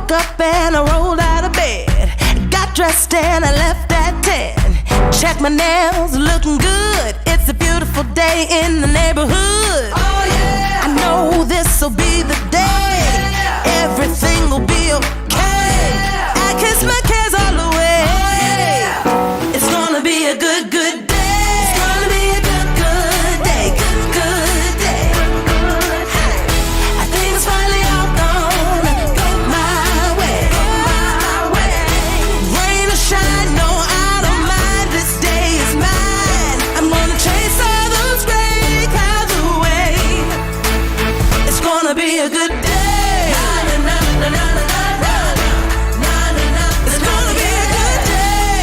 woke up and I rolled out of bed. Got dressed and I left at 10. Checked my nails, looking good. It's a beautiful day in the neighborhood. Oh yeah! I know this'll be the day. Oh, yeah. Everything will be okay. Oh, yeah. I kiss my cares all away. Oh, yeah. It's gonna be a good, good day. It's gonna be a good, good day. Good, good day. I think it's finally all gonna go my way. Go my way. Rain or shine, no, I don't mind. This day is mine. I'm gonna chase all those gray clouds away. It's gonna be a good day. It's gonna be a good day.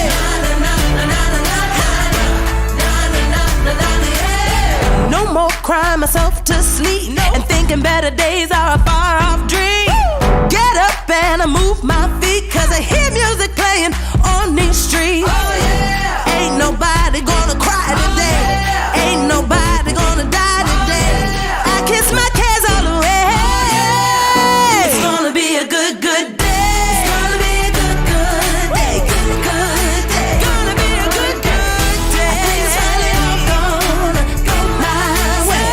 No more crying myself to sleep and thinking better days are a far off dream. Get up and I move my feet, cause I hear music playing on these streets. Oh yeah! Ain't nobody gonna cry today. Ain't nobody gonna die today. I kiss my cares all away. It's gonna be a good, good day. It's gonna be a good, good day. Good, good day. Gonna be a good, good day. I think it's finally all gonna go my way.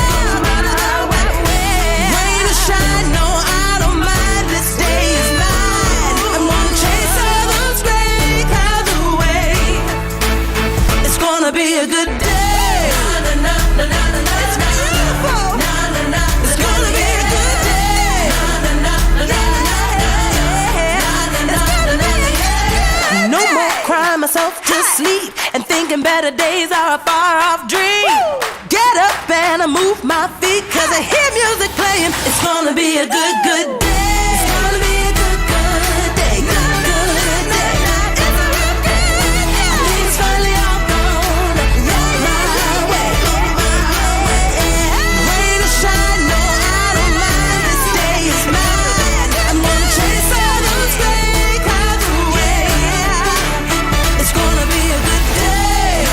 Rain or shine, no, I don't mind. This day is mine. I'm gonna chase all those gray clouds away. It's gonna be a good day. It's beautiful. It's gonna be a good day. No more crying myself to sleep and thinking better days are a far off dream. Get up and I move my feet, cause I hear music playing. It's gonna be a good, good day. It's gonna be a good, good day. Good, good day. It's a real good day. I think it's finally all gonna go my way. Rain or shine, no, I don't mind. This day is mine. I'm gonna chase all those gray clouds away. It's gonna be a good day.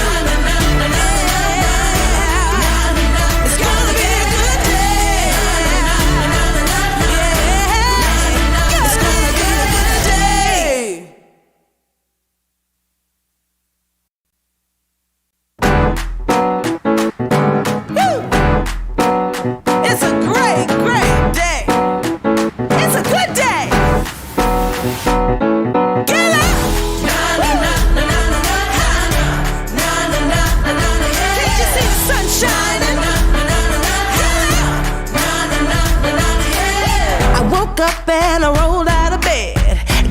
It's gonna be a good day. It's gonna be a good day. Woo! It's a great, great day. It's a good day. Get up! Can't you see the sun shining? I woke up and I rolled out of bed.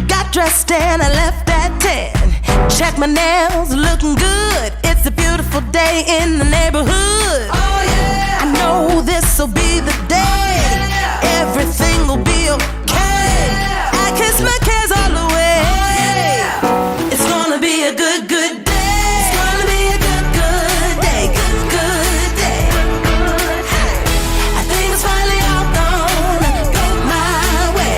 Got dressed and I left at 10. Checked my nails, looking good. It's a beautiful day in the neighborhood. Oh yeah! I know this'll be the day. Oh, yeah. Everything will be okay. I kiss my cares all away. It's gonna be a good, good day. It's gonna be a good, good day. Good, good day. I think it's finally all gonna go my way.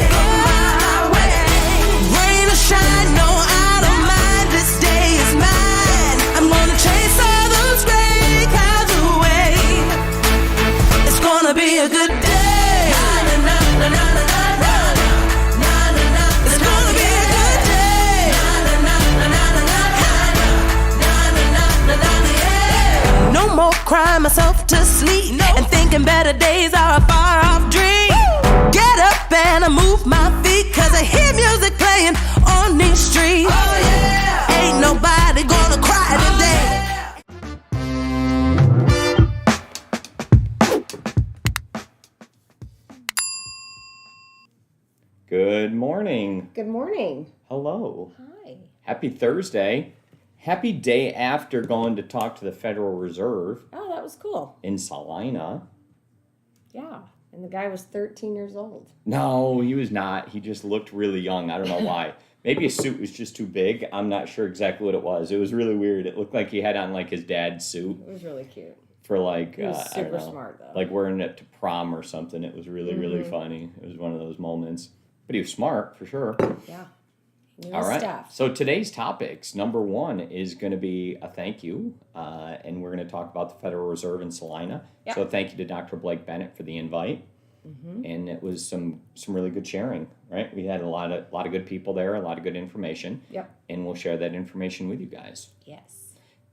Rain or shine, no, I don't mind. This day is mine. I'm gonna chase all those gray clouds away. It's gonna be a good day. It's gonna be a good day. No more crying myself to sleep and thinking better days are a far off dream. Get up and I move my feet, cause I hear music playing on these streets. Oh yeah! Ain't nobody gonna cry today. Good morning. Good morning. Hello. Hi. Happy Thursday. Happy day after going to talk to the Federal Reserve Oh, that was cool. in Celina. Yeah. And the guy was 13 years old. No, he was not. He just looked really young. I don't know why. Maybe his suit was just too big. I'm not sure exactly what it was. It was really weird. It looked like he had on like his dad's suit It was really cute. for like, He was I don't super know, smart, though. like wearing it to prom or something. It was really, really funny. It was one of those moments. But he was smart for sure. Yeah. He knew All his right. stuff. So today's topics, number one is going to be a thank you, and we're going to talk about the Federal Reserve in Celina. Yep. So thank you to Dr. Blake Bennett for the invite. and it was some really good sharing, right? We had a lot of good people there, a lot of good information. Yep. And we'll share that information with you guys. Yes.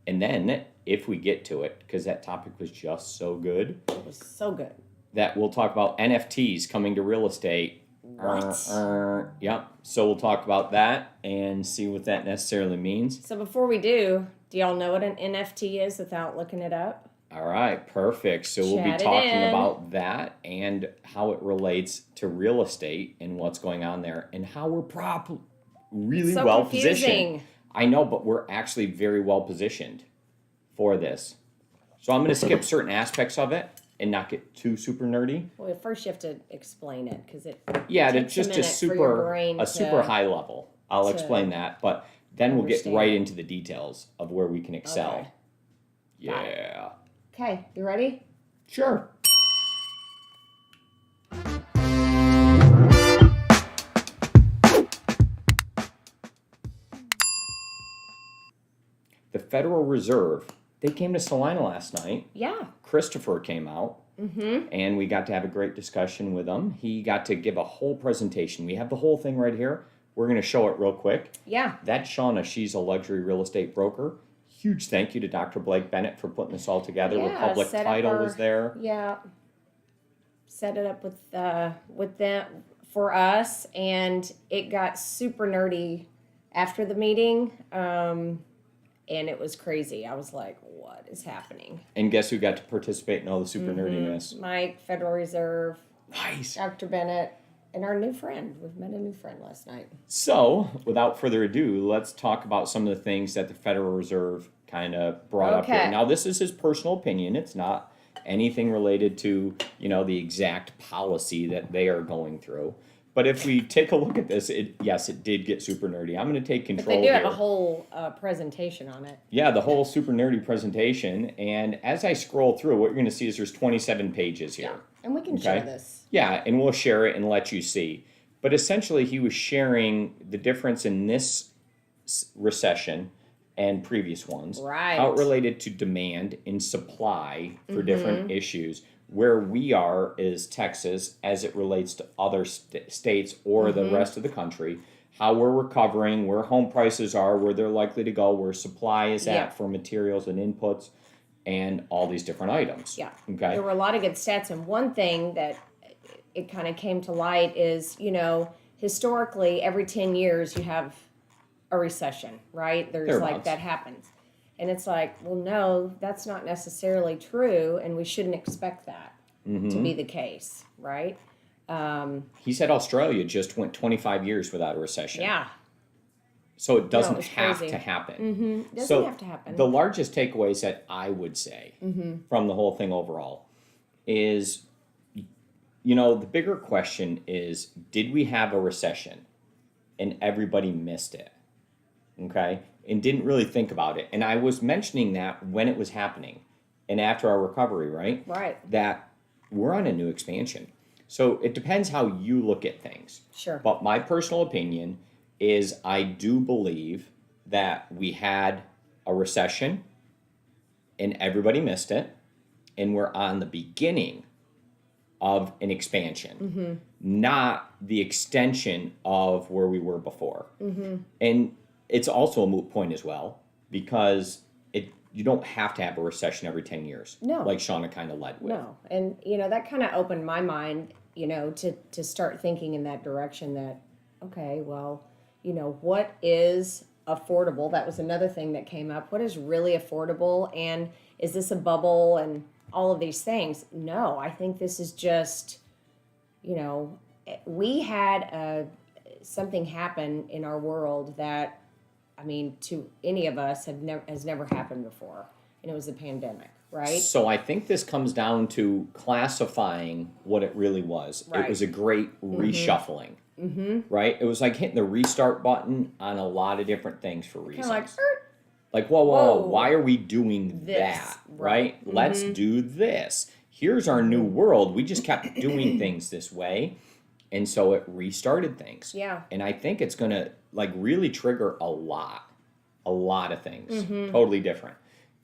And then, if we get to it, because that topic was just so good, It was so good. that we'll talk about NFTs coming to real estate. What? Yep. So we'll talk about that and see what that necessarily means. So before we do y'all know what an NFT is without looking it up? All right, perfect. So we'll be Chat it talking in. about that and how it relates to real estate and what's going on there and how we're really So well confusing. positioned. I know, but we're actually very well positioned for this. So I'm going to skip certain aspects of it and not get too super nerdy. Well, first you have to explain it because it Yeah, takes it's just a minute for your brain a super to- high level. I'll to explain that, but then we'll get understand. right into the details of where we can excel. Okay. Yeah. Okay, you ready? Sure. The Federal Reserve, they came to Celina last night. Yeah. Cristopher came out, and we got to have a great discussion with him. He got to give a whole presentation. We have the whole thing right here. We're going to show it real quick. Yeah. That's Shana. She's a luxury real estate broker. Huge thank you to Dr. Blake Bennett for putting this all together. Yeah, Republic set up Title our- was there. Yeah. Set it up with them for us, and it got super nerdy after the meeting. And it was crazy. I was like, what is happening? And guess who got to participate in all the super nerdiness? Mike, Federal Reserve, Nice. Dr. Bennett, and our new friend. We've met a new friend last night. So, without further ado, let's talk about some of the things that the Federal Reserve kind of brought up here. Okay. Now, this is his personal opinion. It's not anything related to, the exact policy that they are going through. But if we take a look at this, it did get super nerdy. I'm going to take But control they do here. have a whole presentation on it. Yeah, the whole super nerdy presentation. And as I scroll through, what you're going to see is there's 27 pages here. And we can Okay. share this. Yeah, and we'll share it and let you see. But essentially, he was sharing the difference in this recession and previous ones. Right. How it related to demand and supply for different issues. Where we are is Texas as it relates to other states or the rest of the country. How we're recovering, where home prices are, where they're likely to go, where supply is Yeah. at for materials and inputs, and all these different items. Yeah. Okay. There were a lot of good stats, and one thing that it kind of came to light is, historically, every 10 years you have a recession, right? There's like Thereabouts. that happens. And it's like, well, no, that's not necessarily true, and we shouldn't expect that to be the case, right? He said Australia just went 25 years without a recession. Yeah. So it doesn't it's have crazy. to happen. It doesn't So have to happen. the largest takeaways that I would say from the whole thing overall is, the bigger question is, did we have a recession and everybody missed it? Okay? And didn't really think about it. And I was mentioning that when it was happening and after our recovery, right? Right. That we're on a new expansion. So it depends how you look at things. Sure. But my personal opinion is I do believe that we had a recession and everybody missed it, and we're on the beginning of an expansion, not the extension of where we were before. And it's also a moot point as well, because you don't have to have a recession every 10 years. No. Like Shana kind of led with. No, and that kind of opened my mind, to start thinking in that direction. That okay, well, what is affordable? That was another thing that came up. What is really affordable, and is this a bubble, and all of these things? No, I think this is just, we had something happen in our world that, to any of us has never happened before, and it was the pandemic. Right? So I think this comes down to classifying what it really was. Right. It was a great reshuffling, right? It was like hitting the restart button on a lot of different things for reasons. Kind of like, Like, whoa, Whoa. why are we doing This, that, right. right? Let's do this. Here's our new world. We just kept doing things this way, and so it restarted things. Yeah. And I think it's going to, really trigger a lot of things, totally different.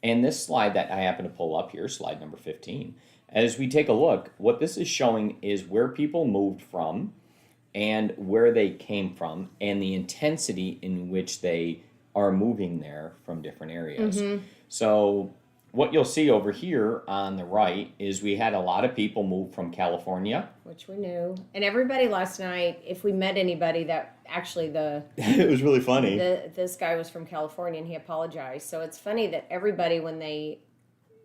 And this slide that I happen to pull up here, slide number 15, as we take a look, what this is showing is where people moved from and where they came from and the intensity in which they are moving there from different areas. So what you'll see over here on the right is we had a lot of people move from California. Which we knew. And everybody last night, if we met anybody that actually It was really funny. this guy was from California and he apologized. So it's funny that everybody, when they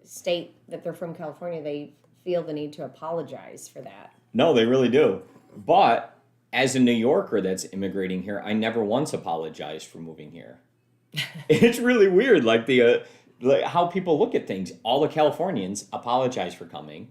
state that they're from California, they feel the need to apologize for that. No, they really do. But as a New Yorker that's immigrating here, I never once apologized for moving here. It's really weird, like like how people look at things. All the Californians apologize for coming,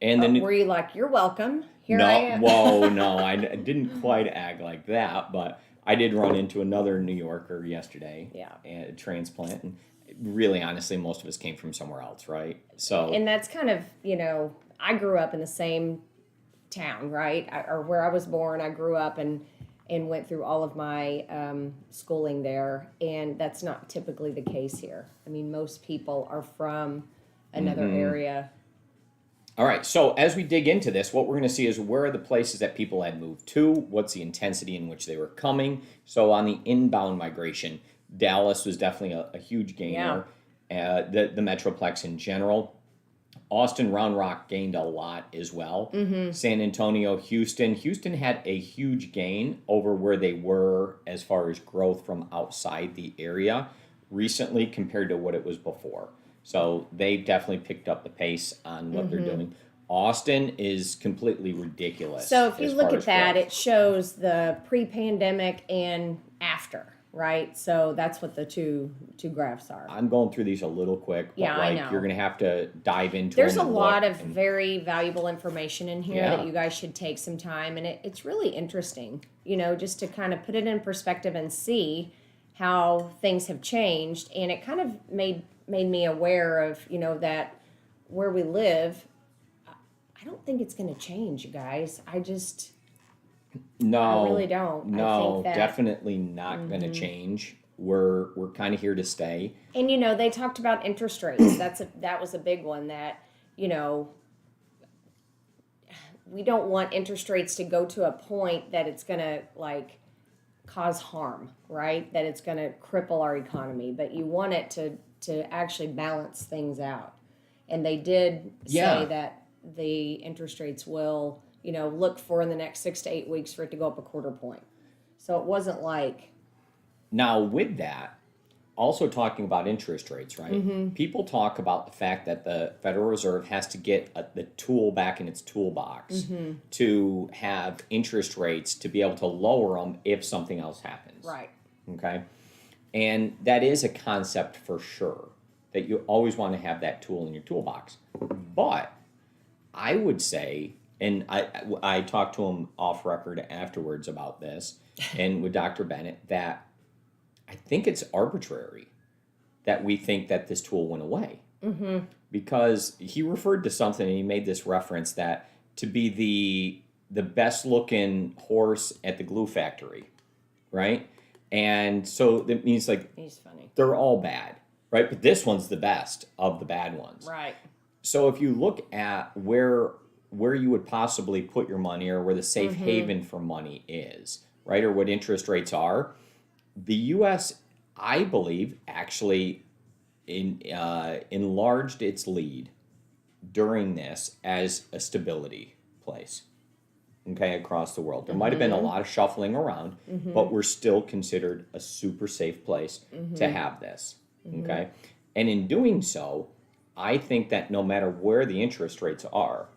and then Were you like, you're welcome? Here I am. Whoa, no, I didn't quite act like that, but I did run into another New Yorker yesterday. Yeah. A transplant, and really, honestly, most of us came from somewhere else, right? So, And that's kind of, I grew up in the same town, right? Or where I was born, I grew up and went through all of my schooling there, and that's not typically the case here. I mean, most people are from another area. all right, so as we dig into this, what we're going to see is where are the places that people had moved to, what's the intensity in which they were coming. So on the inbound migration, Dallas was definitely a huge gainer. The Metroplex in general. Austin, Round Rock gained a lot as well. San Antonio, Houston. Houston had a huge gain over where they were as far as growth from outside the area recently compared to what it was before. So they've definitely picked up the pace on what they're doing. Austin is completely ridiculous. So if you as look far at as that, growth. it shows the pre-pandemic and after, right? So that's what the two graphs are. I'm going through these a little quick, but Yeah, I know. you're going to have to dive into There's a them and lot look of and- very valuable information in here Yeah. that you guys should take some time, and it's really interesting, just to kind of put it in perspective and see how things have changed. And it kind of made me aware of, that where we live, I don't think it's going to change, you guys. I really don't. I No, think that- definitely not going to change. We're kind of here to stay. And they talked about interest rates. That was a big one that, we don't want interest rates to go to a point that it's going to cause harm, right? That it's going to cripple our economy, but you want it to actually balance things out. And they did Yeah. say that the interest rates will, look for in the next 6 to 8 weeks for it to go up a quarter point. So it wasn't like, Now, with that, also talking about interest rates, right? People talk about the fact that the Federal Reserve has to get the tool back in its toolbox to have interest rates to be able to lower them if something else happens. right. Okay. And that is a concept for sure, that you always want to have that tool in your toolbox. But I would say, and I talked to him off record afterwards about this, and with Dr. Bennett, that I think it's arbitrary that we think that this tool went away. Because he referred to something, and he made this reference that to be the best looking horse at the glue factory, right? And so that means He's funny. they're all bad, right? But this one's the best of the bad ones. Right. So if you look at where you would possibly put your money, or where the safe haven for money is, right? Or what interest rates are, the U.S., I believe, actually enlarged its lead during this as a stability place, okay, across the world. There might have been a lot of shuffling around, but we're still considered a super safe place to have this, okay? And in doing so, I think that no matter where the interest rates are,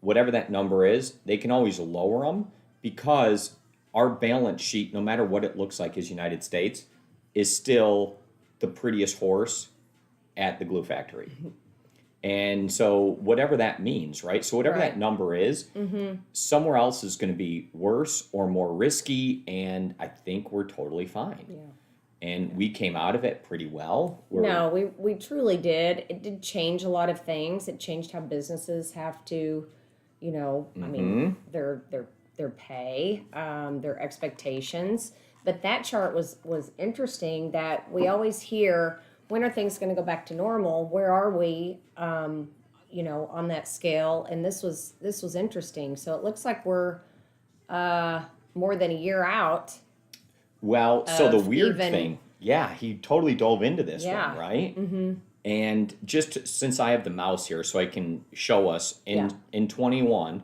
whatever that number is, they can always lower them, because our balance sheet, no matter what it looks like as United States, is still the prettiest horse at the glue factory. And so whatever that means, right? So whatever that number is, somewhere else is going to be worse or more risky, and I think we're totally fine. Yeah. And we came out of it pretty well. No, we truly did. It did change a lot of things. It changed how businesses have to, I mean, their pay, their expectations. But that chart was interesting, that we always hear, when are things going to go back to normal? Where are we? on that scale. And this was interesting. So it looks like we're more than a year out. Well, so the weird even- thing, yeah, he totally dove into this Yeah. one, right? Mm-hmm. And just since I have the mouse here, so I can show us in 21,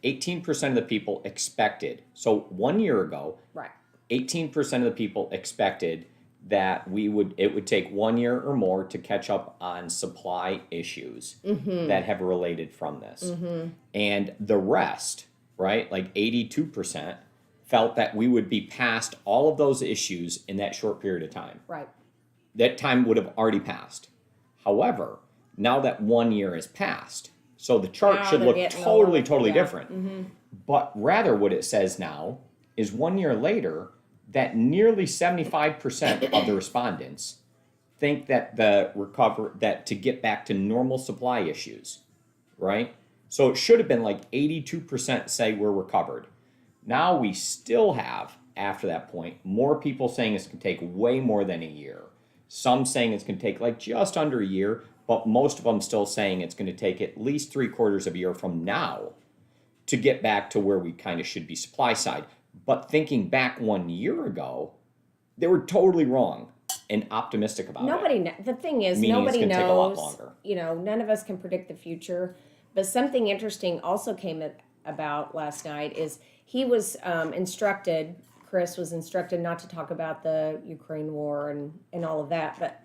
18% of the people expected. So 1 year ago, Right. 18% of the people expected that it would take 1 year or more to catch up on supply issues that have related from this. And the rest, right, like 82%, felt that we would be past all of those issues in that short period of time. Right. That time would have already passed. However, now that 1 year has passed, so the chart Now should they're look getting totally yeah. different. But rather what it says now is 1 year later that nearly 75% of the respondents think that that to get back to normal supply issues, right? So it should have been like 82% say we're recovered. Now we still have, after that point, more people saying it's going to take way more than a year. Some saying it's going to take like just under a year, but most of them still saying it's going to take at least 3/4 of a year from now to get back to where we kind of should be supply side. But thinking back 1 year ago, they were totally wrong and optimistic about it. The thing is, Meaning it's nobody gonna take a lot knows. longer. None of us can predict the future. But something interesting also came about last night is he was instructed. Chris was instructed not to talk about the Ukraine war and all of that, but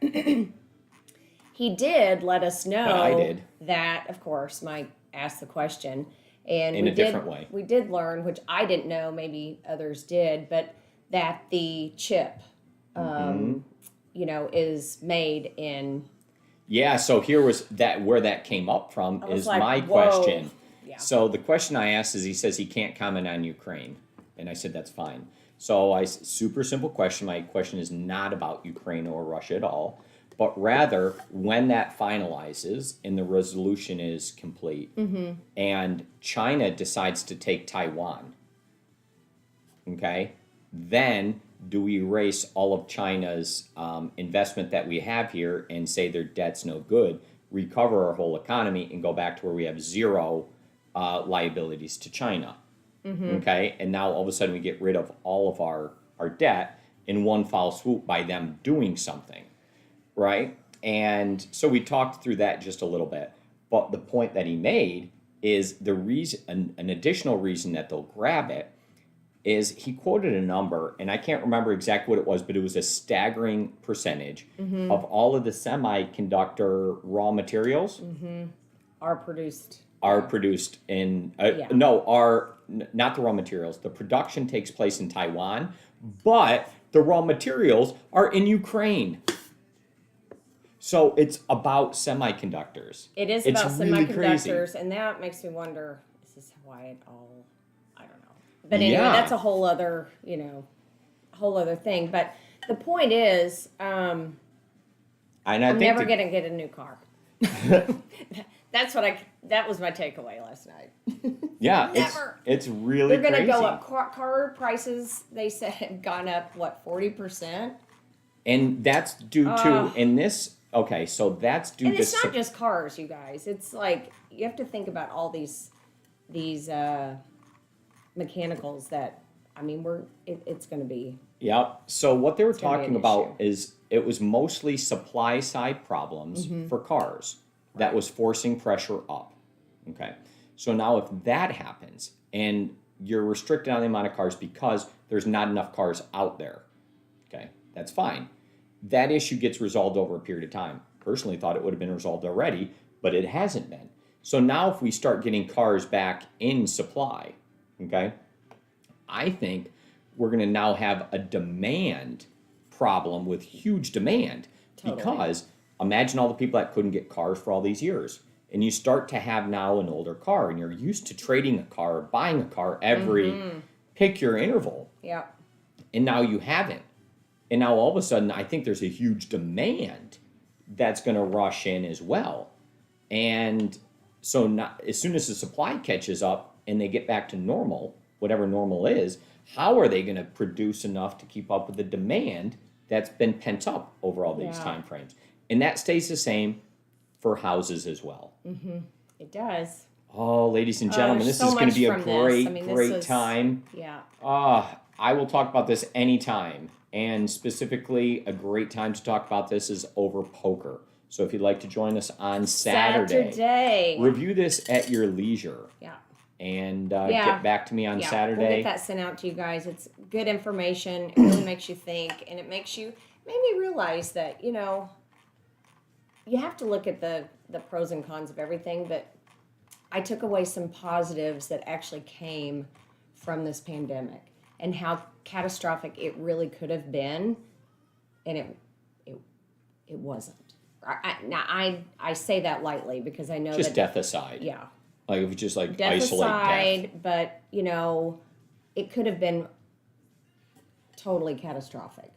he did let us know But I did. that, of course, Mike asked the question. And In a different way. We did learn, which I didn't know, maybe others did, but that the chip, is made in. Yeah, so here was where that came up from was is like, my whoa. question. Yeah. So the question I asked is, he says he can't comment on Ukraine. And I said, that's fine. So super simple question. My question is not about Ukraine or Russia at all, but rather when that finalizes and the resolution is complete and China decides to take Taiwan, okay, then do we erase all of China's investment that we have here and say their debt's no good, recover our whole economy, and go back to where we have zero liabilities to China? Okay, and now all of a sudden we get rid of all of our debt in one foul swoop by them doing something, right? And so we talked through that just a little bit. But the point that he made is the reason, an additional reason that they'll grab it is he quoted a number, and I can't remember exactly what it was, but it was a staggering percentage of all of the semiconductor raw materials Are produced. are produced in Yeah. not the raw materials. The production takes place in Taiwan, but the raw materials are in Ukraine. So it's about semiconductors. It is It's about really semiconductors, crazy. and that makes me wonder, is this why it all, I don't know. But anyway, Yeah. that's a whole other, thing. But the point is, And I'm never going to get a new car. That was my takeaway last night. Yeah, Never. it's really They're going to crazy. go up. Car prices, they said, have gone up, 40%? And that's due to, so that's due And to... it's not just cars, you guys. It's like, you have to think about all these mechanicals that, it's going to be. Yep. So what they were gonna be talking an about issue. is it was mostly supply side problems for cars that was forcing pressure up. Okay. So now if that happens and you're restricted on the amount of cars because there's not enough cars out there, okay, that's fine. That issue gets resolved over a period of time. Personally thought it would have been resolved already, but it hasn't been. So now if we start getting cars back in supply, okay, I think we're going to now have a demand problem with huge demand. Totally. Because imagine all the people that couldn't get cars for all these years. And you start to have now an older car and you're used to trading a car, or buying a car every, pick your interval. Yeah. And now you haven't. And now all of a sudden, I think there's a huge demand that's going to rush in as well. And so as soon as the supply catches up and they get back to normal, whatever normal is, how are they going to produce enough to keep up with the demand that's been pent up over all these time frames? And that stays the same for houses as well. It does. Oh, ladies and gentlemen, there's this so is going to much be a from this. I mean, great time. Yeah. I will talk about this anytime. And specifically, a great time to talk about this is over poker. So if you'd like to join us on Saturday. Review this at your leisure. Yeah. And get back to me on Saturday. We'll get that sent out to you guys. It's good information. It really makes you think, and it made me realize that, you know, you have to look at the pros and cons of everything, but I took away some positives that actually came from this pandemic and how catastrophic it really could have been, and it wasn't. I say that lightly because I know just that death aside. Yeah. Like if we just like Death isolate aside, death. but you know, it could have been totally catastrophic.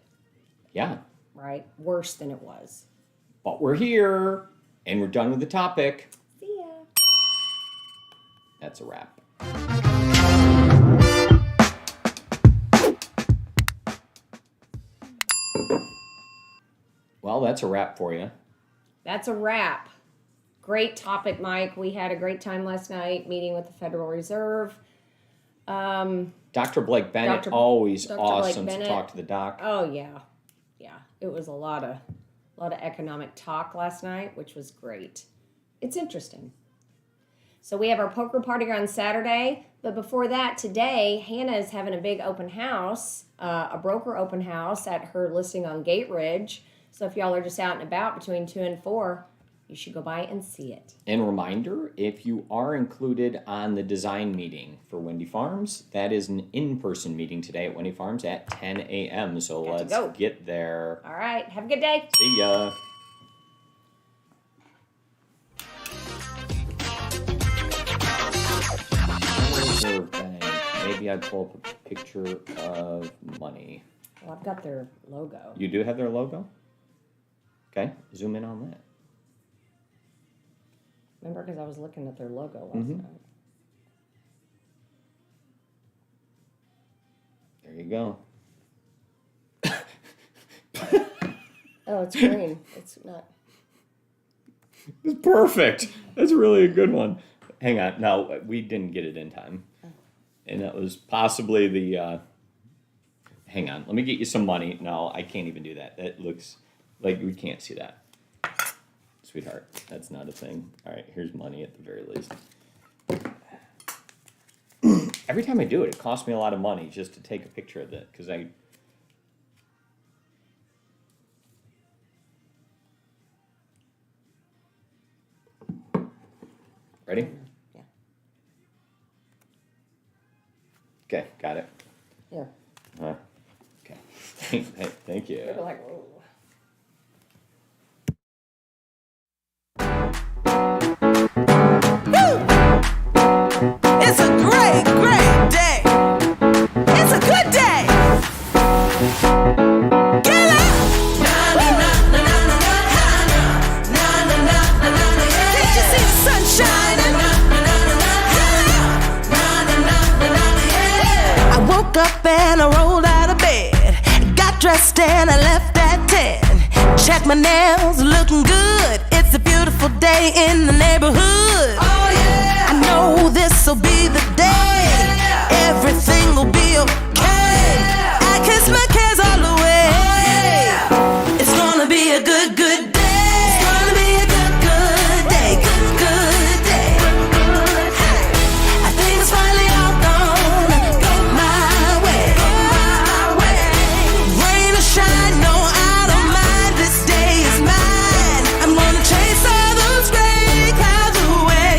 Yeah. Right? Worse than it was. But we're here and we're done with the topic. See ya. That's a wrap. Well, that's a wrap for you. That's a wrap. Great topic, Mike. We had a great time last night meeting with the Federal Reserve. Dr. Blake Bennett, always Dr. awesome Blake to Bennett. talk to the doc. Oh yeah. Yeah. It was a lot of economic talk last night, which was great. It's interesting. So we have our poker party on Saturday, but before that, today, Hannah is having a big open house, a broker open house at her listing on Gate Ridge. So if y'all are just out and about between 2 and 4, you should go by and see it. And reminder, if you are included on the design meeting for Wendy Farms, that is an in-person meeting today at Wendy Farms at 10 a.m. So let's get there. All right. Have a good day. See ya. Reserve Bank. Maybe I'd pull up a picture of money. Well, I've got their logo. You do have their logo? Okay, zoom in on that. Remember, because I was looking at their logo last night. There you go. Oh, it's green. It's not. It's perfect. That's really a good one. Hang on. No, we didn't get it in time. And that was possibly the... hang on. Let me get you some money. No, I can't even do that. That looks like we can't see that. Sweetheart, that's not a thing. All right, here's money at the very least. Every time I do it, it costs me a lot of money just to take a picture of it because I... Ready? Yeah. Okay, got it. Here. Okay. Thank you. They were like, whoa. It's a great, great day. It's a good day. Get up. Na na na na na na na na na na na na. Can't you see the sun shining? Na na na na na na na na na. I woke up and I rolled out of bed. Got dressed and I left at 10. Check my nails, looking good. It's a beautiful day in the neighborhood. Oh yeah. I know this'll be the day. Everything will be okay. I kiss my cares all away. It's gonna be a good, good